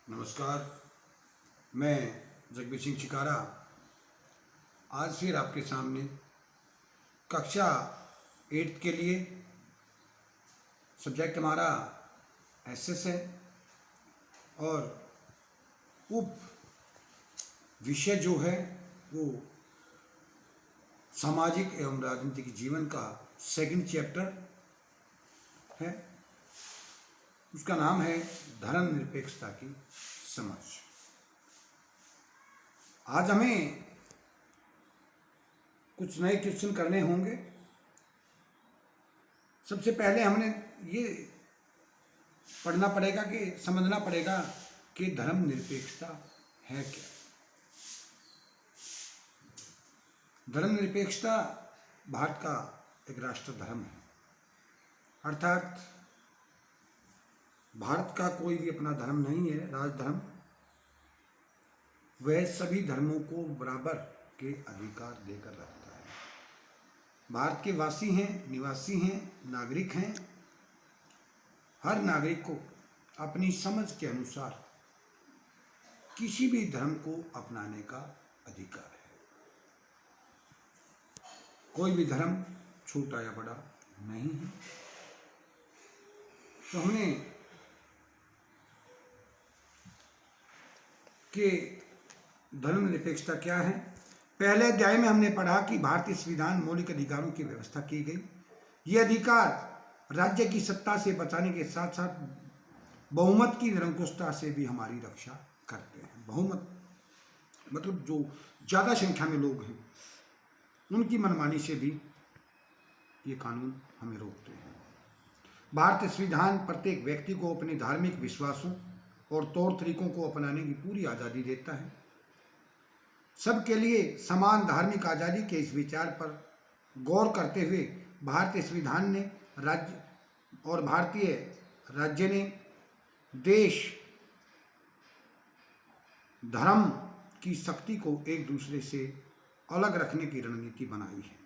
नमस्कार। मैं जगबीर सिंह चिकारा आज फिर आपके सामने कक्षा 8 के लिए सब्जेक्ट हमारा एसएस है और उप विषय जो है वो सामाजिक एवं राजनीतिक जीवन का सेकंड चैप्टर है। उसका नाम है धर्मनिरपेक्षता की समझ। आज हमें कुछ नए क्वेश्चन करने होंगे। सबसे पहले हमने ये पढ़ना पड़ेगा कि समझना पड़ेगा कि धर्मनिरपेक्षता है क्या। धर्मनिरपेक्षता भारत का एक राष्ट्र धर्म है, अर्थात भारत का कोई भी अपना धर्म नहीं है राजधर्म। वह सभी धर्मों को बराबर के अधिकार देकर रखता है। भारत के वासी हैं, निवासी हैं, नागरिक हैं। हर नागरिक को अपनी समझ के अनुसार किसी भी धर्म को अपनाने का अधिकार है। कोई भी धर्म छोटा या बड़ा नहीं है। तो हमने कि धर्मनिरपेक्षता क्या है। पहले अध्याय में हमने पढ़ा कि भारतीय संविधान मौलिक अधिकारों की व्यवस्था की गई। ये अधिकार राज्य की सत्ता से बचाने के साथ साथ बहुमत की निरंकुशता से भी हमारी रक्षा करते हैं। बहुमत मतलब जो ज़्यादा संख्या में लोग हैं उनकी मनमानी से भी ये कानून हमें रोकते हैं। भारतीय संविधान प्रत्येक व्यक्ति को अपने धार्मिक विश्वासों और तौर तरीकों को अपनाने की पूरी आज़ादी देता है। सबके लिए समान धार्मिक आज़ादी के इस विचार पर गौर करते हुए भारतीय संविधान ने भारतीय राज्य ने देश धर्म की शक्ति को एक दूसरे से अलग रखने की रणनीति बनाई है।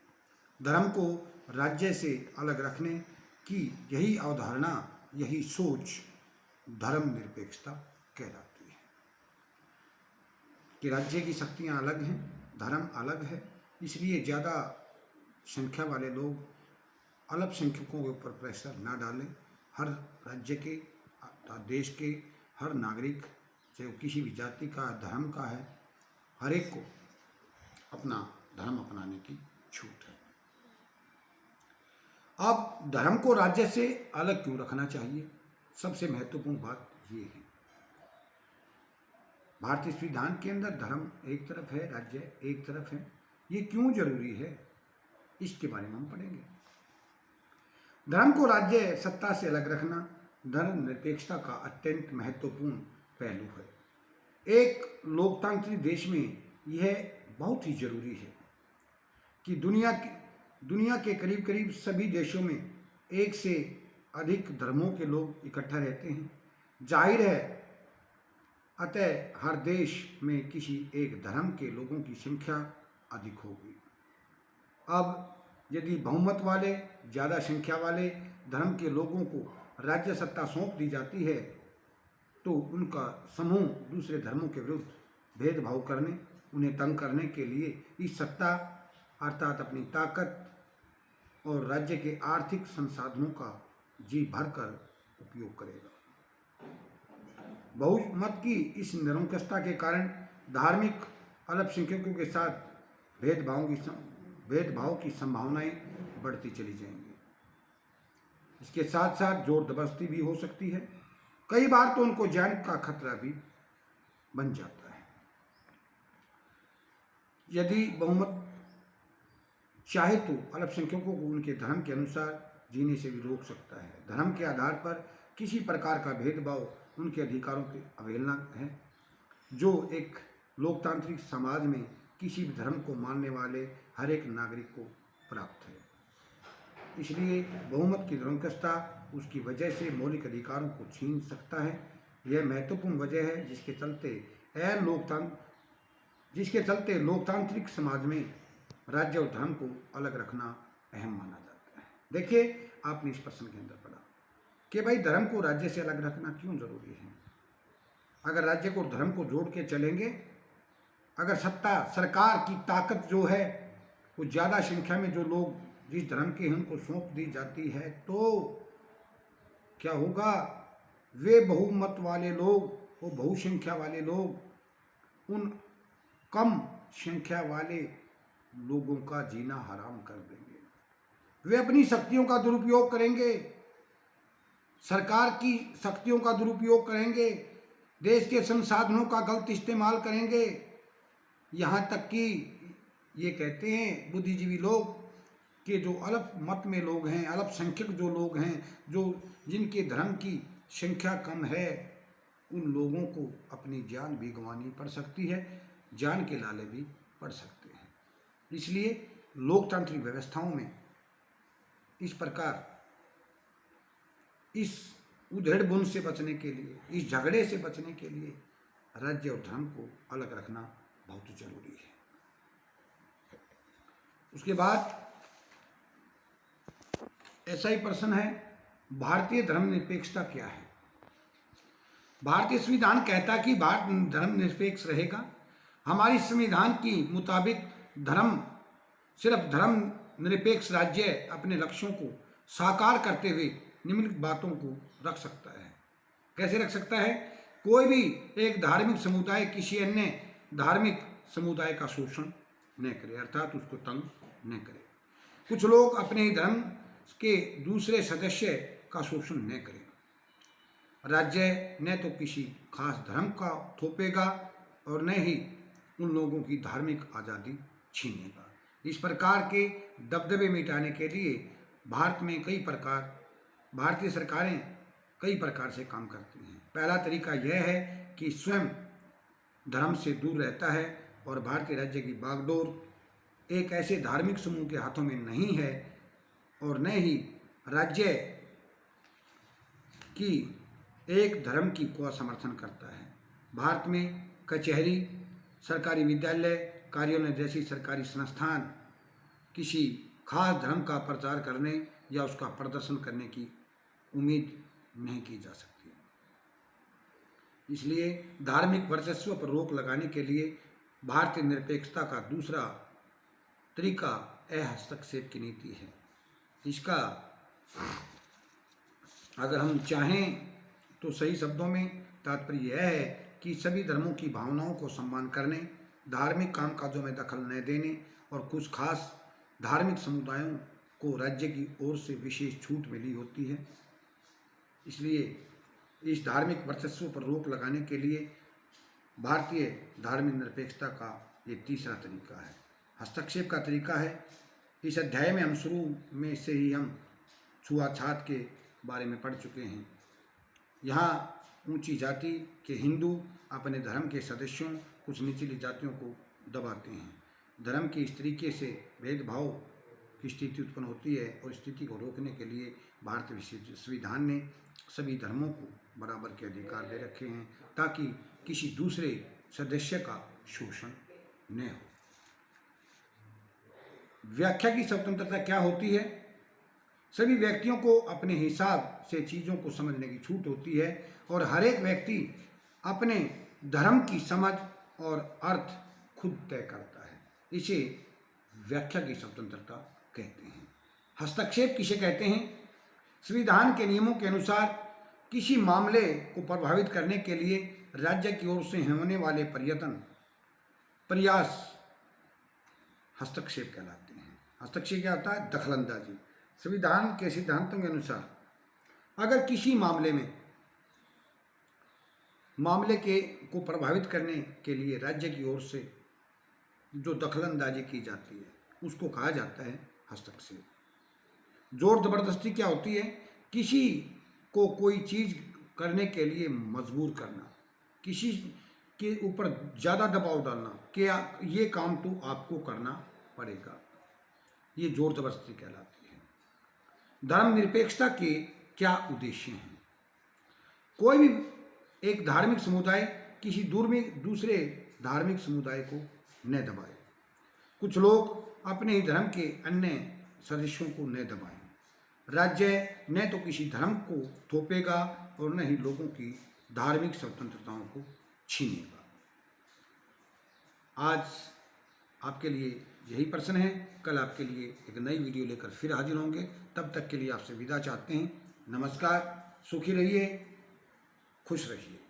धर्म को राज्य से अलग रखने की यही अवधारणा, यही सोच धर्मनिरपेक्षता कहलाती है कि राज्य की शक्तियाँ अलग हैं, धर्म अलग है। इसलिए ज़्यादा संख्या वाले लोग अल्पसंख्यकों के ऊपर प्रेशर ना डालें। हर राज्य के, देश के हर नागरिक, चाहे वो किसी भी जाति का, धर्म का है, हर एक को अपना धर्म अपनाने की छूट है। अब धर्म को राज्य से अलग क्यों रखना चाहिए? सबसे महत्वपूर्ण बात ये है, भारतीय संविधान के अंदर धर्म एक तरफ है, राज्य एक तरफ है। ये क्यों जरूरी है, इसके बारे में हम पढ़ेंगे। धर्म को राज्य सत्ता से अलग रखना धर्मनिरपेक्षता का अत्यंत महत्वपूर्ण पहलू है। एक लोकतांत्रिक देश में यह बहुत ही जरूरी है कि दुनिया के करीब करीब सभी देशों में एक से अधिक धर्मों के लोग इकट्ठा रहते हैं। जाहिर है, अतः हर देश में किसी एक धर्म के लोगों की संख्या अधिक होगी। अब यदि बहुमत वाले, ज़्यादा संख्या वाले धर्म के लोगों को राज्य सत्ता सौंप दी जाती है तो उनका समूह दूसरे धर्मों के विरुद्ध भेदभाव करने, उन्हें तंग करने के लिए इस सत्ता अर्थात अपनी ताकत और राज्य के आर्थिक संसाधनों का जी भरकर उपयोग करेगा। बहुमत की इस निरंकुशता के कारण धार्मिक अल्पसंख्यकों के साथ भेदभाव की संभावनाएं बढ़ती चली जाएंगी। इसके साथ साथ जोर जबरदस्ती भी हो सकती है। कई बार तो उनको जान का खतरा भी बन जाता है। यदि बहुमत चाहे तो अल्पसंख्यकों को उनके धर्म के अनुसार जीने से भी रोक सकता है। धर्म के आधार पर किसी प्रकार का भेदभाव उनके अधिकारों की अवहेलना है, जो एक लोकतांत्रिक समाज में किसी भी धर्म को मानने वाले हर एक नागरिक को प्राप्त है। इसलिए बहुमत की निरंकुशता उसकी वजह से मौलिक अधिकारों को छीन सकता है। यह महत्वपूर्ण वजह है जिसके चलते लोकतांत्रिक समाज में राज्य और धर्म को अलग रखना अहम माना जाता है। देखिए, आपने इस प्रश्न के अंदर पढ़ा कि भाई धर्म को राज्य से अलग रखना क्यों जरूरी है। अगर राज्य को धर्म को जोड़ के चलेंगे, अगर सत्ता सरकार की ताकत जो है वो ज़्यादा संख्या में जो लोग जिस धर्म के हैं उनको सौंप दी जाती है, तो क्या होगा, वे बहुमत वाले लोग, वो बहुसंख्या वाले लोग उन कम संख्या वाले लोगों का जीना हराम कर देंगे। वे अपनी शक्तियों का दुरुपयोग करेंगे, सरकार की शक्तियों का दुरुपयोग करेंगे, देश के संसाधनों का गलत इस्तेमाल करेंगे। यहाँ तक कि ये कहते हैं बुद्धिजीवी लोग कि जो अल्प मत में लोग हैं, अल्पसंख्यक जो लोग हैं, जो जिनके धर्म की संख्या कम है, उन लोगों को अपनी जान भी गंवानी पड़ सकती है, जान के लाले भी पड़ सकते हैं। इसलिए लोकतांत्रिक व्यवस्थाओं में इस प्रकार इस उधेड़-बुन से बचने के लिए, इस झगड़े से बचने के लिए राज्य और धर्म को अलग रखना बहुत जरूरी है। उसके बाद ऐसा ही प्रश्न है, भारतीय धर्मनिरपेक्षता क्या है? भारतीय संविधान कहता कि भारत धर्मनिरपेक्ष रहेगा। हमारी संविधान के मुताबिक सिर्फ धर्मनिरपेक्ष राज्य अपने लक्ष्यों को साकार करते हुए निम्नलिखित बातों को रख सकता है। कैसे रख सकता है? कोई भी एक धार्मिक समुदाय किसी अन्य धार्मिक समुदाय का शोषण न करे, अर्थात उसको तंग न करे। कुछ लोग अपने ही धर्म के दूसरे सदस्य का शोषण न करें। राज्य न तो किसी खास धर्म का थोपेगा और न ही उन लोगों की धार्मिक आज़ादी छीनेगा। इस प्रकार के दबदबे मिटाने के लिए भारतीय सरकारें कई प्रकार से काम करती हैं। पहला तरीका यह है कि स्वयं धर्म से दूर रहता है और भारतीय राज्य की बागडोर एक ऐसे धार्मिक समूह के हाथों में नहीं है और न ही राज्य की एक धर्म की को समर्थन करता है। भारत में कचहरी, सरकारी विद्यालय, कार्यालय जैसी सरकारी संस्थान किसी खास धर्म का प्रचार करने या उसका प्रदर्शन करने की उम्मीद नहीं की जा सकती। इसलिए धार्मिक वर्चस्व पर रोक लगाने के लिए भारतीय निरपेक्षता का दूसरा तरीका हस्तक्षेप की नीति है। इसका अगर हम चाहें तो सही शब्दों में तात्पर्य यह है कि सभी धर्मों की भावनाओं को सम्मान करने, धार्मिक कामकाजों में दखल न देने और कुछ खास धार्मिक समुदायों को राज्य की ओर से विशेष छूट मिली होती है। इसलिए इस धार्मिक वर्चस्व पर रोक लगाने के लिए भारतीय धार्मिक निरपेक्षता का ये तीसरा तरीका है। हस्तक्षेप का तरीका है। इस अध्याय में हम शुरू में से ही हम छुआछूत के बारे में पढ़ चुके हैं। यहाँ ऊंची जाति के हिंदू अपने धर्म के सदस्यों, कुछ निचली जातियों को दबाते हैं। धर्म की इस तरीके से भेदभाव की स्थिति उत्पन्न होती है और स्थिति को रोकने के लिए भारतीय संविधान ने सभी धर्मों को बराबर के अधिकार दे रखे हैं ताकि किसी दूसरे सदस्य का शोषण न हो। व्याख्या की स्वतंत्रता क्या होती है? सभी व्यक्तियों को अपने हिसाब से चीज़ों को समझने की छूट होती है और हर एक व्यक्ति अपने धर्म की समझ और अर्थ खुद तय करता है। इसे व्याख्या की स्वतंत्रता कहते हैं। हस्तक्षेप किसे कहते हैं? संविधान के नियमों के अनुसार किसी मामले को प्रभावित करने के लिए राज्य की ओर से होने वाले प्रयास हस्तक्षेप कहलाते हैं। हस्तक्षेप क्या होता है? दखलंदाजी। संविधान के सिद्धांतों के अनुसार अगर किसी मामले को प्रभावित करने के लिए राज्य की ओर से जो दखलंदाजी की जाती है उसको कहा जाता है हस्तक्षेप। जोर जबरदस्ती क्या होती है? किसी को कोई चीज़ करने के लिए मजबूर करना, किसी के ऊपर ज़्यादा दबाव डालना कि ये काम तो आपको करना पड़ेगा, ये जोर जबरदस्ती कहलाती है। धर्मनिरपेक्षता के क्या उद्देश्य हैं? कोई भी एक धार्मिक समुदाय किसी दूसरे धार्मिक समुदाय को न दबाए। कुछ लोग अपने ही धर्म के अन्य सदस्यों को न दबाएं। राज्य न तो किसी धर्म को थोपेगा और न ही लोगों की धार्मिक स्वतंत्रताओं को छीनेगा। आज आपके लिए यही प्रश्न है। कल आपके लिए एक नई वीडियो लेकर फिर हाजिर होंगे। तब तक के लिए आपसे विदा चाहते हैं। नमस्कार। सुखी रहिए, खुश रहिए।